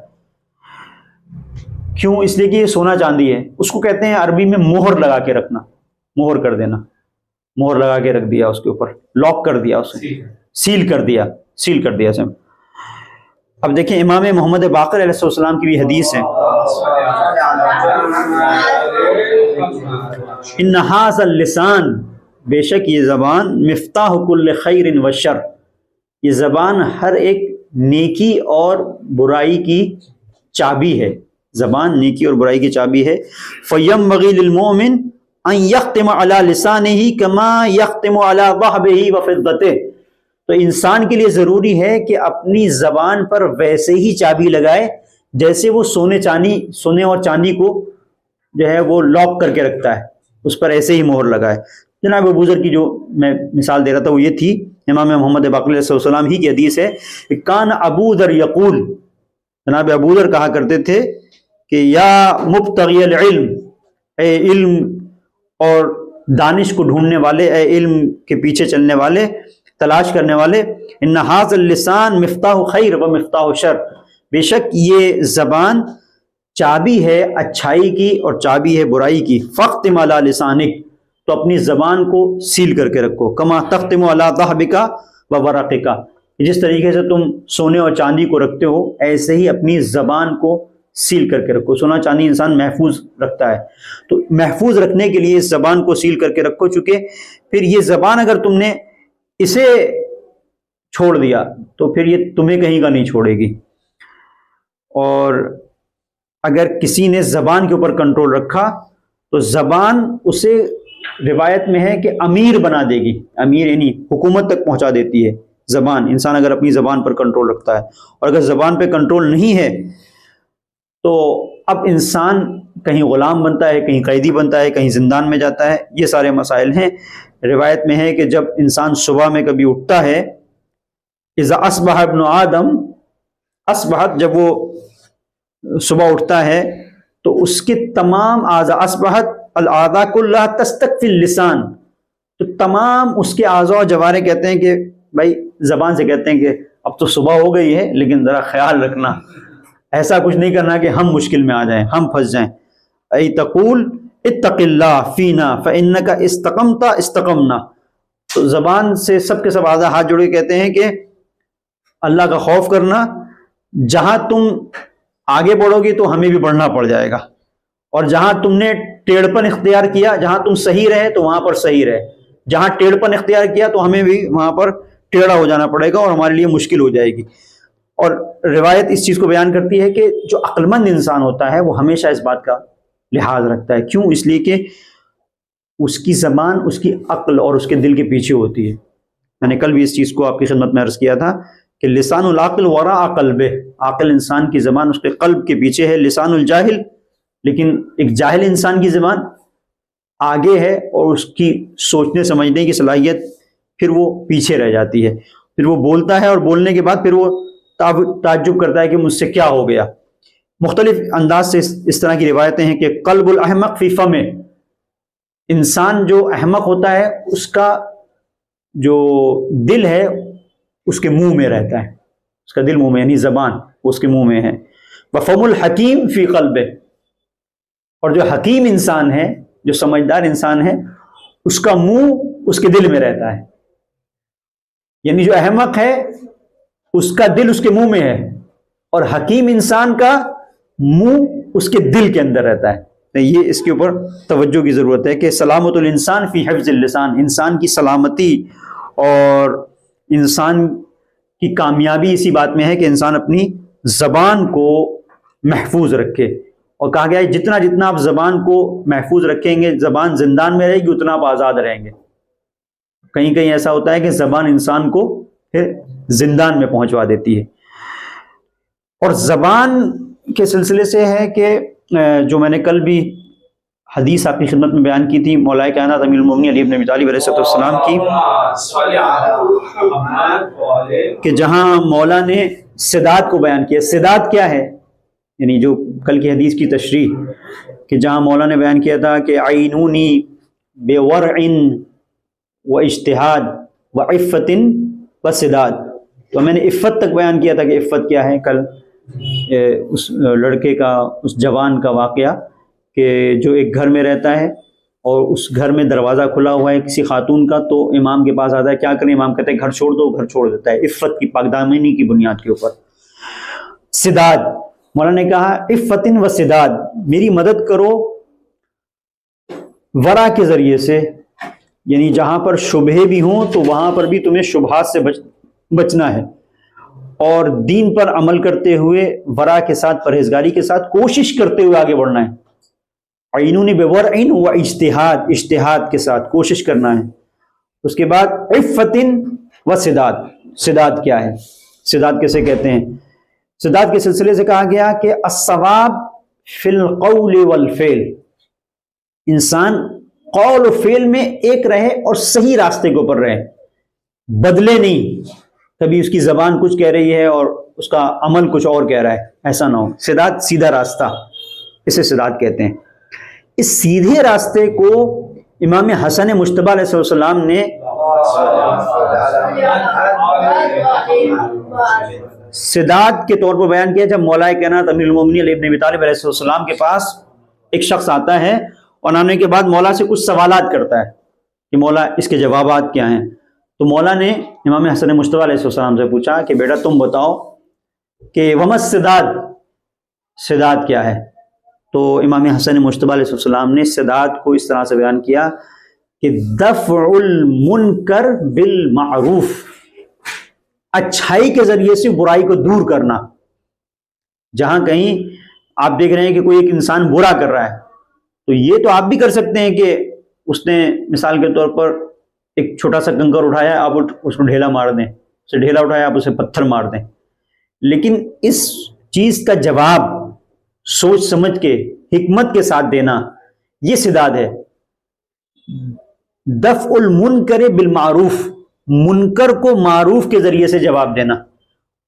کیوں؟ اس لیے کہ یہ سونا چاندی ہے. اس کو کہتے ہیں عربی میں مہر لگا کے رکھنا، مہر کر دینا، مہر لگا کے رکھ دیا اس کے اوپر، لاک کر دیا اسے، سیل کر دیا، سیل کر دیا اسے. اب دیکھیں امام محمد باقر علیہ السلام کی بھی حدیث ہے، ان ھذا اللسان، بے شک یہ زبان، مفتاح کل خیر و شر، یہ زبان ہر ایک نیکی اور برائی کی چابی ہے. زبان نیکی اور برائی کی چابی ہے. فینبغی للمؤمن ان یختم علی لسانہ کما یختم علی ذهبہ وفضتہ، تو انسان کے لیے ضروری ہے کہ اپنی زبان پر ویسے ہی چابی لگائے جیسے وہ سونے اور چاندی کو جو ہے وہ لاک کر کے رکھتا ہے، اس پر ایسے ہی مہر لگائے. جناب ابو ذر کی جو میں مثال دے رہا تھا وہ یہ تھی، امام محمد باقر علیہ السلام ہی کی حدیث ہے کہ کان ابو ذر یقول، جناب ابو ذر کہا کرتے تھے کہ یا مبتغی العلم، اے علم اور دانش کو ڈھونڈنے والے، اے علم کے پیچھے چلنے والے، تلاش کرنے والے، ان ھذا اللسان مفتاح خیر و مفتاح شر، بے شک یہ زبان چابی ہے اچھائی کی اور چابی ہے برائی کی. فاختم علی لسانک، تو اپنی زبان کو سیل کر کے رکھو. کما تختم علی ذہبک و ورقک، جس طریقے سے تم سونے اور چاندی کو رکھتے ہو ایسے ہی اپنی زبان کو سیل کر کے رکھو. سونا چاندی انسان محفوظ رکھتا ہے، تو محفوظ رکھنے کے لیے اس زبان کو سیل کر کے رکھو. چونکہ پھر یہ زبان اگر تم نے اسے چھوڑ دیا تو پھر یہ تمہیں کہیں کا نہیں چھوڑے گی. اور اگر کسی نے زبان کے اوپر کنٹرول رکھا تو زبان اسے روایت میں ہے کہ امیر بنا دے گی. امیر یعنی حکومت تک پہنچا دیتی ہے زبان. انسان اگر اپنی زبان پر کنٹرول رکھتا ہے، اور اگر زبان پہ کنٹرول نہیں ہے تو اب انسان کہیں غلام بنتا ہے، کہیں قیدی بنتا ہے، کہیں زندان میں جاتا ہے. یہ سارے مسائل ہیں. روایت میں ہے کہ جب انسان صبح میں کبھی اٹھتا ہے، اذا اصبح ابن آدم، اصبحت، جب وہ صبح اٹھتا ہے تو اس کے تمام اعضاء، اصبحت الاعضاء کلها تستکفی اللسان، تو تمام اس کے اعضاء و جوارح کہتے ہیں کہ بھائی، زبان سے کہتے ہیں کہ اب تو صبح ہو گئی ہے لیکن ذرا خیال رکھنا، ایسا کچھ نہیں کرنا کہ ہم مشکل میں آ جائیں، ہم پھنس جائیں. ای تقول اتق اللہ فینا فانک استقمت استقمنا، تو زبان سے سب کے سب اعضاء ہاتھ جوڑ کے کہتے ہیں کہ اللہ کا خوف کرنا، جہاں تم آگے بڑھو گی تو ہمیں بھی بڑھنا پڑ جائے گا، اور جہاں تم نے ٹیڑھپن اختیار کیا، جہاں تم صحیح رہے تو وہاں پر صحیح رہے، جہاں ٹیڑھپن اختیار کیا تو ہمیں بھی وہاں پر ٹیڑھا ہو جانا پڑے گا اور ہمارے لیے مشکل ہو جائے گی. اور روایت اس چیز کو بیان کرتی ہے کہ جو عقل مند انسان ہوتا ہے وہ ہمیشہ اس بات کا لحاظ رکھتا ہے. کیوں؟ اس لیے کہ اس کی زبان اس کی عقل اور اس کے دل کے پیچھے ہوتی ہے. میں نے کل بھی اس چیز کو آپ کی خدمت میں عرض کیا تھا کہ لسان العقل وراء قلبہ، عقل انسان کی زبان اس کے قلب کے پیچھے ہے. لسان الجاہل، لیکن ایک جاہل انسان کی زبان آگے ہے اور اس کی سوچنے سمجھنے کی صلاحیت پھر وہ پیچھے رہ جاتی ہے. پھر وہ بولتا ہے اور بولنے کے بعد پھر وہ تعجب کرتا ہے کہ مجھ سے کیا ہو گیا. مختلف انداز سے اس طرح کی روایتیں ہیں کہ قلب الاحمق فی فمہ، انسان جو احمق ہوتا ہے اس کا جو دل ہے اس کے منہ میں رہتا ہے، اس کا دل منہ میں، یعنی زبان اس کے منہ میں ہے. وفم الحکیم فی قلبہ، اور جو حکیم انسان ہے، جو سمجھدار انسان ہے، اس کا منہ اس کے دل میں رہتا ہے. یعنی جو احمق ہے اس کا دل اس کے منہ میں ہے، اور حکیم انسان کا منہ اس کے دل کے اندر رہتا ہے. یہ اس کے اوپر توجہ کی ضرورت ہے کہ سلامت الانسان فی حفظ اللسان، انسان کی سلامتی اور انسان کی کامیابی اسی بات میں ہے کہ انسان اپنی زبان کو محفوظ رکھے. اور کہا گیا ہے جتنا جتنا آپ زبان کو محفوظ رکھیں گے، زبان زندان میں رہے گی، اتنا آپ آزاد رہیں گے. کہیں کہیں ایسا ہوتا ہے کہ زبان انسان کو پھر زندان میں پہنچوا دیتی ہے. اور زبان کے سلسلے سے ہے کہ جو میں نے کل بھی حدیث آپ کی خدمت میں بیان کی تھی مولا کائنات امیر المومنین علی بن ابی طالب علیہ السلام کی، کہ جہاں مولا نے سداد کو بیان کیا. سداد کیا ہے؟ یعنی جو کل کی حدیث کی تشریح، کہ جہاں مولا نے بیان کیا تھا کہ عینونی بورع و اجتہاد و عفت و سداد، تو میں نے عفت تک بیان کیا تھا کہ عفت کیا ہے کل، اس لڑکے کا، اس جوان کا واقعہ کہ جو ایک گھر میں رہتا ہے اور اس گھر میں دروازہ کھلا ہوا ہے کسی خاتون کا، تو امام کے پاس آتا ہے، کیا کریں؟ امام کہتے ہیں گھر چھوڑ دو، گھر چھوڑ دیتا ہے عفت کی، پاکدامنی کی بنیاد کے اوپر. سداد، مولانا نے کہا عفتن و سداد، میری مدد کرو ورا کے ذریعے سے، یعنی جہاں پر شبہے بھی ہوں تو وہاں پر بھی تمہیں شبہات سے بچنا ہے، اور دین پر عمل کرتے ہوئے ورا کے ساتھ، پرہیزگاری کے ساتھ کوشش کرتے ہوئے آگے بڑھنا ہے. عینونی بورع و اجتہاد، اجتہاد کے ساتھ کوشش کرنا ہے. اس کے بعد عفتن و سداد. سداد کیا ہے؟ سداد کیسے کہتے ہیں؟ سداد کے سلسلے سے کہا گیا کہ الصواب فی القول والفعل، انسان قول و فعل میں ایک رہے اور صحیح راستے کے اوپر رہے، بدلے نہیں، کبھی اس کی زبان کچھ کہہ رہی ہے اور اس کا عمل کچھ اور کہہ رہا ہے، ایسا نہ ہو. سداد سیدھا راستہ، اسے سداد کہتے ہیں. اس سیدھے راستے کو امام حسن مجتبی علیہ السلام نے سداد کے طور پر بیان کیا. جب مولا کائنات امیر المومنین علی بن ابی طالب علیہ السلام کے پاس ایک شخص آتا ہے اور آنے کے بعد مولا سے کچھ سوالات کرتا ہے کہ مولا اس کے جوابات کیا ہیں، تو مولا نے امام حسن مجتبی علیہ السلام سے پوچھا کہ بیٹا تم بتاؤ کہ وما السداد، سداد کیا ہے؟ تو امام حسن مجتبی علیہ السلام نے سداد کو اس طرح سے بیان کیا کہ دفع المنکر بالمعروف، اچھائی کے ذریعے سے برائی کو دور کرنا. جہاں کہیں آپ دیکھ رہے ہیں کہ کوئی ایک انسان برا کر رہا ہے، تو یہ تو آپ بھی کر سکتے ہیں کہ اس نے مثال کے طور پر ایک چھوٹا سا کنکر اٹھایا، آپ اس کو ڈھیلا مار دیں، اسے ڈھیلا اٹھایا آپ اسے پتھر مار دیں. لیکن اس چیز کا جواب سوچ سمجھ کے حکمت کے ساتھ دینا، یہ سداد ہے. دفع المنکر بالمعروف، منکر کو معروف کے ذریعے سے جواب دینا.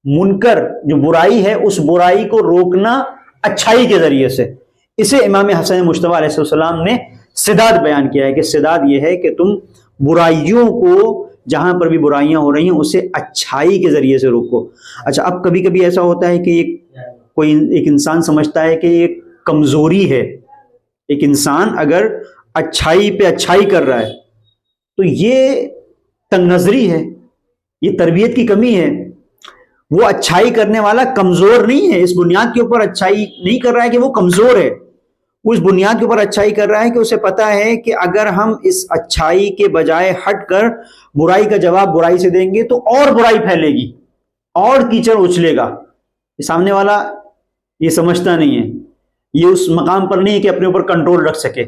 منکر جو برائی ہے اس برائی کو روکنا اچھائی کے ذریعے سے، اسے امام حسن مجتبی علیہ السلام نے سداد بیان کیا ہے کہ سداد یہ ہے کہ تم برائیوں کو، جہاں پر بھی برائیاں ہو رہی ہیں اسے اچھائی کے ذریعے سے روکو. اچھا، اب کبھی کبھی ایسا ہوتا ہے کہ کوئی ایک انسان سمجھتا ہے کہ یہ کمزوری ہے. ایک انسان اگر اچھائی پہ اچھائی کر رہا ہے تو یہ تنگ نظری ہے، یہ تربیت کی کمی ہے. وہ اچھائی کرنے والا کمزور نہیں ہے، اس بنیاد کے اوپر اچھائی نہیں کر رہا ہے کہ وہ کمزور ہے. وہ اس بنیاد کے اوپر اچھائی کر رہا ہے کہ اسے پتا ہے کہ اگر ہم اس اچھائی کے بجائے ہٹ کر برائی کا جواب برائی سے دیں گے تو اور برائی پھیلے گی اور کیچڑ اچھلے گا. سامنے والا یہ سمجھتا نہیں ہے، یہ اس مقام پر نہیں ہے کہ اپنے اوپر کنٹرول رکھ سکے.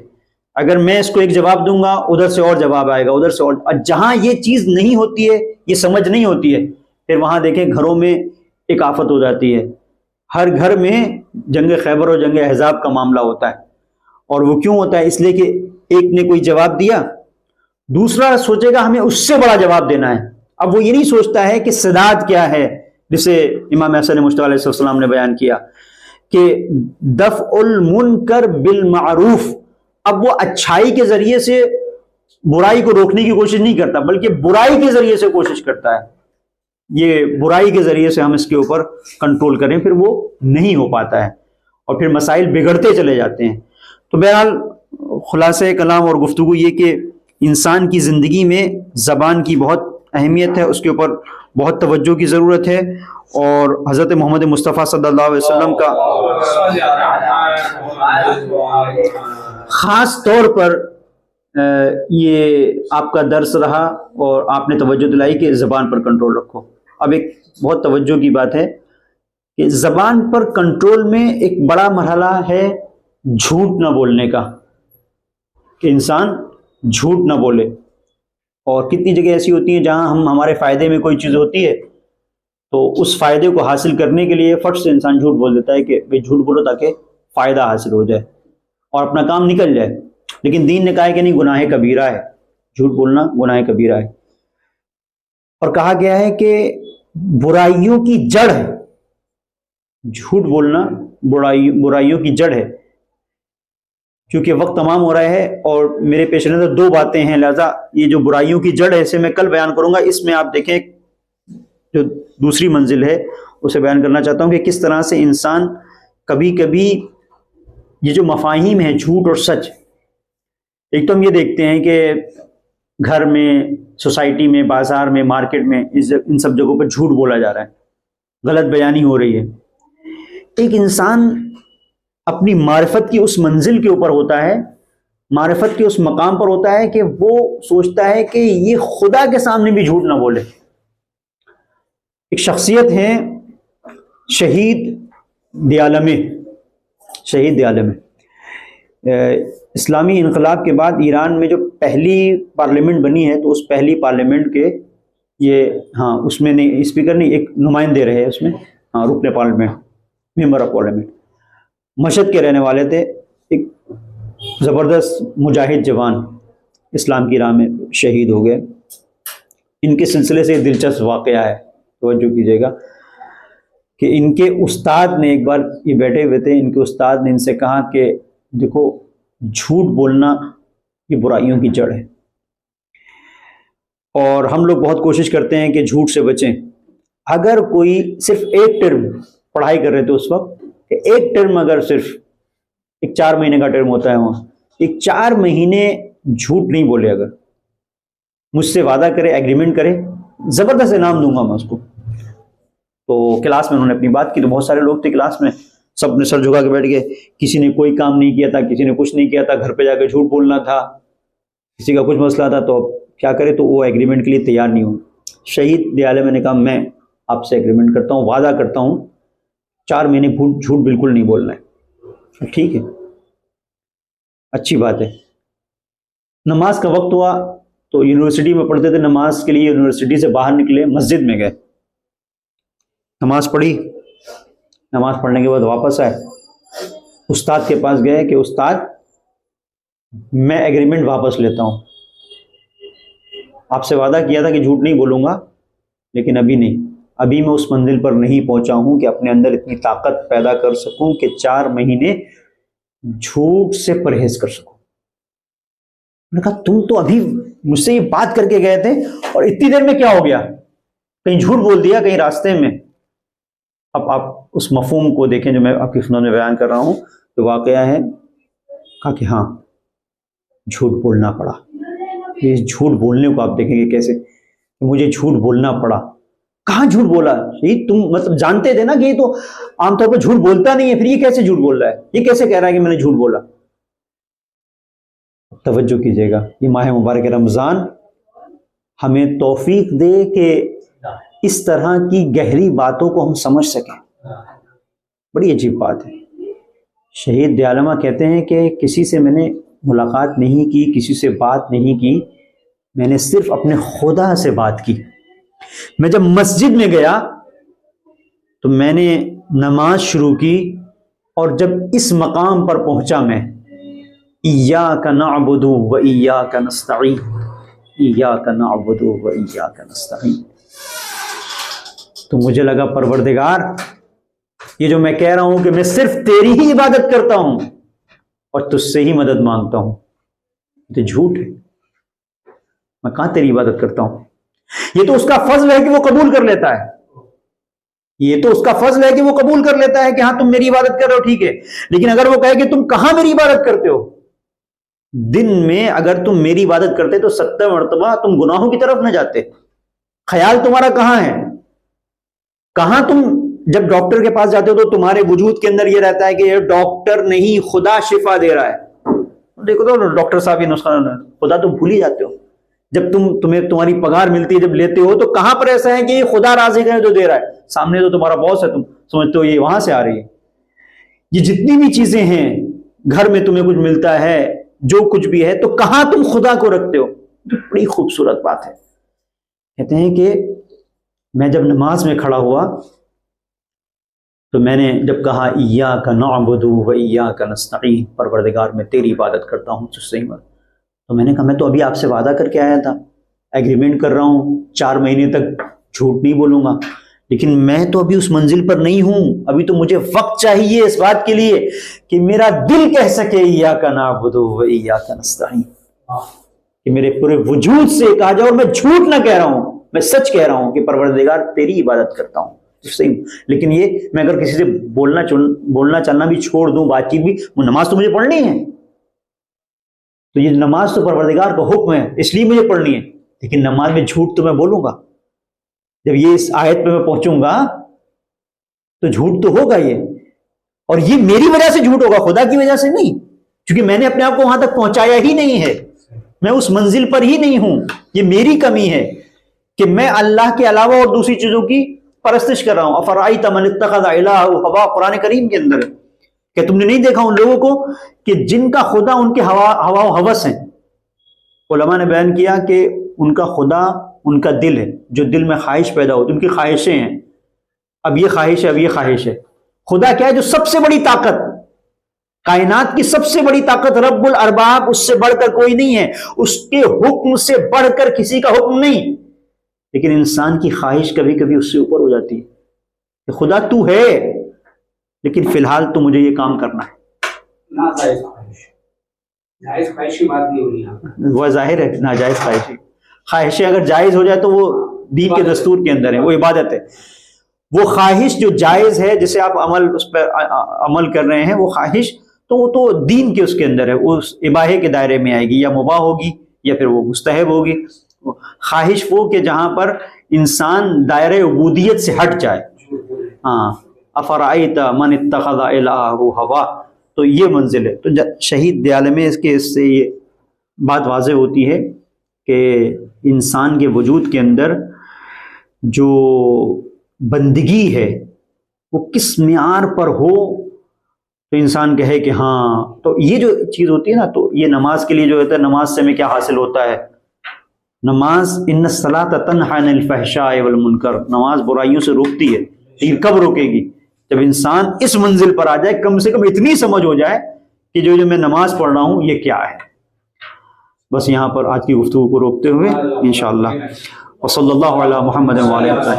اگر میں اس کو ایک جواب دوں گا ادھر سے اور جواب آئے گا، ادھر سے اور جہاں یہ چیز نہیں ہوتی ہے، یہ سمجھ نہیں ہوتی ہے، پھر وہاں دیکھیں گھروں میں ایک آفت ہو جاتی ہے. ہر گھر میں جنگ خیبر اور جنگ احزاب کا معاملہ ہوتا ہے. اور وہ کیوں ہوتا ہے؟ اس لیے کہ ایک نے کوئی جواب دیا، دوسرا سوچے گا ہمیں اس سے بڑا جواب دینا ہے. اب وہ یہ نہیں سوچتا ہے کہ سداد کیا ہے، جسے امام حسن مجتبی علیہ السلام نے بیان کیا کہ دفع المنکر بالمعروف. اب وہ اچھائی کے ذریعے سے برائی کو روکنے کی کوشش نہیں کرتا، بلکہ برائی کے ذریعے سے کوشش کرتا ہے. یہ برائی کے ذریعے سے ہم اس کے اوپر کنٹرول کریں، پھر وہ نہیں ہو پاتا ہے اور پھر مسائل بگڑتے چلے جاتے ہیں. تو بہرحال خلاصہ کلام اور گفتگو یہ کہ انسان کی زندگی میں زبان کی بہت اہمیت ہے، اس کے اوپر بہت توجہ کی ضرورت ہے. اور حضرت محمد مصطفیٰ صلی اللہ علیہ وسلم کا خاص طور پر یہ آپ کا درس رہا اور آپ نے توجہ دلائی کہ زبان پر کنٹرول رکھو. اب ایک بہت توجہ کی بات ہے کہ زبان پر کنٹرول میں ایک بڑا مرحلہ ہے جھوٹ نہ بولنے کا، کہ انسان جھوٹ نہ بولے. اور کتنی جگہ ایسی ہوتی ہیں جہاں ہمارے فائدے میں کوئی چیز ہوتی ہے تو اس فائدے کو حاصل کرنے کے لیے فٹ سے انسان جھوٹ بول دیتا ہے کہ بھائی جھوٹ بولو تاکہ فائدہ حاصل ہو جائے اور اپنا کام نکل جائے. لیکن دین نے کہا ہے کہ نہیں، گناہ کبیرہ ہے، جھوٹ بولنا گناہ کبیرہ ہے. اور کہا گیا ہے کہ برائیوں کی جڑ ہے، جھوٹ بولنا برائیوں کی جڑ ہے. کیونکہ وقت تمام ہو رہا ہے اور میرے پیش نظر 2 باتیں ہیں، لہذا یہ جو برائیوں کی جڑ ہے اسے میں کل بیان کروں گا. اس میں آپ دیکھیں جو دوسری منزل ہے اسے بیان کرنا چاہتا ہوں کہ کس طرح سے انسان کبھی کبھی یہ جو مفاہیم ہیں جھوٹ اور سچ، ایک تو ہم یہ دیکھتے ہیں کہ گھر میں، سوسائٹی میں، بازار میں، مارکیٹ میں، ان سب جگہوں پر جھوٹ بولا جا رہا ہے، غلط بیانی ہو رہی ہے. ایک انسان اپنی معرفت کی اس منزل کے اوپر ہوتا ہے، معرفت کے اس مقام پر ہوتا ہے کہ وہ سوچتا ہے کہ یہ خدا کے سامنے بھی جھوٹ نہ بولے. ایک شخصیت ہے شہید دیالمے. شہید دیالمے اسلامی انقلاب کے بعد ایران میں جو پہلی پارلیمنٹ بنی ہے تو اس پہلی پارلیمنٹ کے یہ اس میں نہیں اسپیکر نہیں، ایک نمائندے رہے اس میں، رکن پارلیمنٹ، ممبر آف پارلیمنٹ. مشہد کے رہنے والے تھے، ایک زبردست مجاہد جوان، اسلام کی راہ میں شہید ہو گئے. ان کے سلسلے سے ایک دلچسپ واقعہ ہے، توجہ کیجیے گا کہ ان کے استاد نے، ایک بار یہ بیٹھے ہوئے تھے، ان کے استاد نے ان سے کہا کہ دیکھو جھوٹ بولنا یہ برائیوں کی جڑ ہے، اور ہم لوگ بہت کوشش کرتے ہیں کہ جھوٹ سے بچیں. اگر کوئی صرف ایک ٹرم پڑھائی کر رہے تھے اس وقت، کہ ایک ٹرم اگر صرف ایک 4 مہینے کا ٹرم ہوتا ہے وہاں، ایک 4 مہینے جھوٹ نہیں بولے، اگر مجھ سے وعدہ کرے، ایگریمنٹ کرے، زبردست انعام دوں گا میں اس کو. تو کلاس میں انہوں نے اپنی بات کی تو بہت سارے لوگ تھے کلاس میں، سب نے سر جھکا کے بیٹھ گئے. کسی نے کوئی کام نہیں کیا تھا، کسی نے کچھ نہیں کیا تھا، گھر پہ جا کے جھوٹ بولنا تھا، کسی کا کچھ مسئلہ تھا، تو کیا کرے، تو وہ ایگریمنٹ کے لیے تیار نہیں ہوں. شہید دیالمے نے کہا میں آپ سے ایگریمنٹ کرتا ہوں، وعدہ کرتا ہوں 4 مہینے جھوٹ بالکل نہیں بولنا ہے. ٹھیک ہے، اچھی بات ہے. نماز کا وقت ہوا تو یونیورسٹی میں پڑھتے تھے، نماز کے لیے یونیورسٹی سے باہر نکلے، مسجد میں گئے، نماز پڑھی، نماز پڑھنے کے بعد واپس آئے، استاد کے پاس گئے کہ استاد میں ایگریمنٹ واپس لیتا ہوں، آپ سے وعدہ کیا تھا کہ جھوٹ نہیں بولوں گا، لیکن ابھی نہیں، ابھی میں اس منزل پر نہیں پہنچا ہوں کہ اپنے اندر اتنی طاقت پیدا کر سکوں کہ 4 مہینے جھوٹ سے پرہیز کر سکوں. میں نے کہا تم تو ابھی مجھ سے یہ بات کر کے گئے تھے اور اتنی دیر میں کیا ہو گیا، کہیں جھوٹ بول دیا کہیں راستے میں. اب آپ اس مفہوم کو دیکھیں جو میں آپ کی خدمت میں بیان کر رہا ہوں، جو واقعہ ہے. کہا کہ ہاں جھوٹ بولنا پڑا. یہ جھوٹ بولنے کو آپ دیکھیں گے کیسے، مجھے جھوٹ بولنا پڑا. کہاں جھوٹ بولا؟ یہ تم مطلب جانتے تھے نا کہ یہ تو عام طور پہ جھوٹ بولتا نہیں ہے، پھر یہ کیسے جھوٹ بول رہا ہے، یہ کیسے کہہ رہا ہے کہ میں نے جھوٹ بولا. توجہ کیجیے گا، یہ ماہ مبارک رمضان ہمیں توفیق دے کہ اس طرح کی گہری باتوں کو ہم سمجھ سکیں. بڑی عجیب بات ہے. شہید دیالمہ کہتے ہیں کہ کسی سے میں نے ملاقات نہیں کی، کسی سے بات نہیں کی، میں نے صرف اپنے خدا سے بات کی. میں جب مسجد میں گیا تو میں نے نماز شروع کی، اور جب اس مقام پر پہنچا میں، ایاک نعبد و ایاک نستعین، ایاک نعبد و ایاک نستعین، تو مجھے لگا پروردگار یہ جو میں کہہ رہا ہوں کہ میں صرف تیری ہی عبادت کرتا ہوں اور تجھ سے ہی مدد مانگتا ہوں، تو جھوٹ ہے. میں کہاں تیری عبادت کرتا ہوں؟ یہ تو اس کا فضل ہے کہ وہ قبول کر لیتا ہے، یہ تو اس کا فضل ہے کہ وہ قبول کر لیتا ہے کہ ہاں تم میری عبادت کر رہے ہو، ٹھیک ہے. لیکن اگر وہ کہے کہ تم کہاں میری عبادت کرتے ہو، دن میں اگر تم میری عبادت کرتے تو 70 مرتبہ تم گناہوں کی طرف نہ جاتے. خیال تمہارا کہاں ہے؟ کہاں تم جب ڈاکٹر کے پاس جاتے ہو تو تمہارے وجود کے اندر یہ رہتا ہے کہ یہ ڈاکٹر نہیں، خدا شفا دے رہا ہے. دیکھو تو ڈاکٹر صاحب یہ نسخہ، خدا تم بھول ہی جاتے ہو. جب تمہاری پگار ملتی ہے، جب لیتے ہو، تو کہاں پر ایسا ہے کہ یہ خدا رازق ہے جو دے رہا ہے؟ سامنے تو تمہارا باس ہے، تم سمجھتے ہو یہ وہاں سے آ رہی ہے. یہ جتنی بھی چیزیں ہیں، گھر میں تمہیں کچھ ملتا ہے، جو کچھ بھی ہے، تو کہاں تم خدا کو رکھتے ہو؟ یہ بڑی خوبصورت بات ہے. کہتے ہیں کہ میں جب نماز میں کھڑا ہوا تو میں نے جب کہا ایاک نعبد و ایاک نستعین، پروردگار میں تیری عبادت کرتا ہوں تجھ سے ہی مدد، تو میں نے کہا میں تو ابھی آپ سے وعدہ کر کے آیا تھا، ایگریمنٹ کر رہا ہوں 4 مہینے تک جھوٹ نہیں بولوں گا، لیکن میں تو ابھی اس منزل پر نہیں ہوں، ابھی تو مجھے وقت چاہیے اس بات کے لیے کہ میرا دل کہہ سکے ایاک نعبد و ایاک نستعین، کہ میرے پورے وجود سے کہا جائے، اور میں جھوٹ نہ کہہ رہا ہوں، میں سچ کہہ رہا ہوں کہ پروردگار تیری عبادت کرتا ہوں. لیکن یہ میں اگر کسی سے بولنا چلنا بھی چھوڑ دوں، بات چیت بھی، وہ نماز تو مجھے پڑھنی ہے، تو یہ نماز تو پروردگار کا حکم ہے اس لیے مجھے پڑھنی ہے، لیکن نماز میں جھوٹ تو میں بولوں گا. جب یہ اس آیت پہ میں پہنچوں گا تو جھوٹ تو ہوگا یہ، اور یہ میری وجہ سے جھوٹ ہوگا، خدا کی وجہ سے نہیں، کیونکہ میں نے اپنے آپ کو وہاں تک پہنچایا ہی نہیں ہے، میں اس منزل پر ہی نہیں ہوں. یہ میری کمی ہے کہ میں اللہ کے علاوہ اور دوسری چیزوں کی پرستش کر رہا ہوں. افرأیت من اتخذ الہہ ہوا، قرآن کریم کے اندر ہے کہ تم نے نہیں دیکھا ان لوگوں کو کہ جن کا خدا ان کے ہوا و ہوس ہیں. علماء نے بیان کیا کہ ان کا خدا ان کا دل ہے، جو دل میں خواہش پیدا ہوتی، ان کی خواہشیں ہیں، اب یہ خواہش ہے، اب یہ خواہش ہے. خدا کیا ہے؟ جو سب سے بڑی طاقت، کائنات کی سب سے بڑی طاقت، رب الارباب، اس سے بڑھ کر کوئی نہیں ہے، اس کے حکم سے بڑھ کر کسی کا حکم نہیں. لیکن انسان کی خواہش کبھی کبھی اس سے اوپر ہو جاتی ہے کہ خدا تو ہے لیکن فی الحال تو مجھے یہ کام کرنا ہے. جائز خواہش کی بات نہیں ہو رہی، وہ ظاہر ہے ناجائز خواہشیں اگر جائز ہو جائے تو وہ دین کے دستور کے اندر ہے، وہ عبادت ہے. وہ خواہش جو جائز ہے، جسے آپ اس پر عمل کر رہے ہیں، وہ خواہش تو وہ تو دین کے اس کے اندر ہے، وہ اباحے کے دائرے میں آئے گی، یا مباح ہوگی یا پھر وہ مستحب ہوگی. خواہش وہ کہ جہاں پر انسان دائرہ عبودیت سے ہٹ جائے. ہاں، افرأیت من اتخذ الہہ ہوا، تو یہ منزل ہے. تو شہید دیالے میں اس سے یہ بات واضح ہوتی ہے کہ انسان کے وجود کے اندر جو بندگی ہے وہ کس معیار پر ہو تو انسان کہے کہ ہاں. تو یہ جو چیز ہوتی ہے نا، تو یہ نماز کے لیے جو ہوتا ہے، نماز سے ہمیں کیا حاصل ہوتا ہے؟ نماز ان الصلاۃ تنہی عن الفحشاء والمنکر، نماز برائیوں سے روکتی ہے. لیکن کب روکے گی؟ جب انسان اس منزل پر آ جائے، کم سے کم اتنی سمجھ ہو جائے کہ جو میں نماز پڑھ رہا ہوں یہ کیا ہے. بس یہاں پر آج کی گفتگو کو روکتے ہوئے انشاءاللہ وصلی اللہ علی محمد وعلی آلہ.